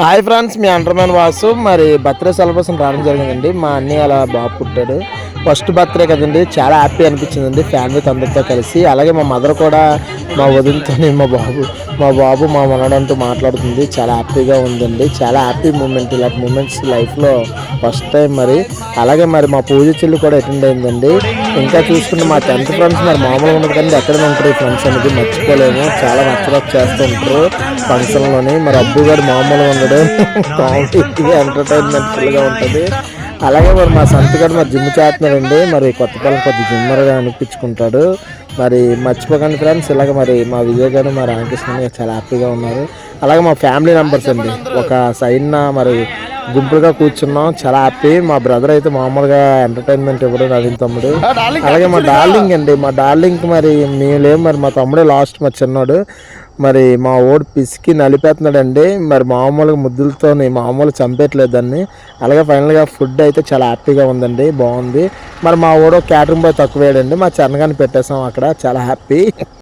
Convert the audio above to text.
Hi friends, మీ అండర్మ్యాన్ వాసు. మరి birthday celebration రావడం జరిగిందండి. మా అన్నయ్య అలా బాబు పుట్టాడు. ఫస్ట్ బర్త్డే కదండి, చాలా హ్యాపీ అనిపించిందండి ఫ్యామిలీతో అందరితో కలిసి. అలాగే మా మదర్ కూడా మా వదినతో మా బాబు మా మనడంటూ మాట్లాడుతుంది. చాలా హ్యాపీగా ఉందండి. చాలా హ్యాపీ మూమెంట్. ఇలాంటి మూమెంట్స్ లైఫ్లో ఫస్ట్ టైం. మరి అలాగే మరి మా పూజ చెల్లి కూడా అటెండ్ అయిందండి. ఇంకా చూసుకుంటే మా 10th ఫ్రెండ్స్ మరి మామూలుగా ఉండదు కానీ ఎక్కడ ఉంటారు ఈ ఫ్రెండ్స్ అనేది మర్చిపోలేము. చాలా నచ్చడానికి చేస్తూ ఉంటారు ఫంక్షన్లోని. మరి అబ్బు గారు మామూలుగా ఉండడు, కామెడీ ఎంటర్టైన్మెంట్ఫుల్గా ఉంటుంది. అలాగే మరి మా సంతగాడు మరి జిమ్ చేస్తున్నాడండి. మరి కొత్త పిల్లలు కొద్ది జిమ్మర్గా అనిపించుకుంటాడు. మరి మర్చిపోకండి ఫ్రెండ్స్. ఇలాగ మరి మా విజయ్ గారు మా రామకృష్ణ చాలా హ్యాపీగా ఉన్నారు. అలాగే మా ఫ్యామిలీ మెంబర్స్ అండి ఒక సైడ్న మరి గుంపులుగా కూర్చున్నాం. చాలా హ్యాపీ. మా బ్రదర్ అయితే మామూలుగా ఎంటర్టైన్మెంట్ ఇవ్వడు, నవీన్ తమ్ముడు. అలాగే మా డార్లింగ్ అండి, మా డార్లింగ్కి మరి మేము లేము. మరి మా తమ్ముడే లాస్ట్ మా చిన్నాడు. మరి మా ఓడి పిసికి నలిపేస్తున్నాడండి. మరి మామూలుగా ముద్దులతో మామూలు చంపేయట్లేదు దాన్ని. అలాగే ఫైనల్గా ఫుడ్ అయితే చాలా హ్యాపీగా ఉందండి, బాగుంది. మరి మా ఓడో క్యాటరింగ్ బాయ్ తక్కువ వేయడండి. మా చరణగాన్ని పెట్టేసాం అక్కడ. చాలా హ్యాపీ.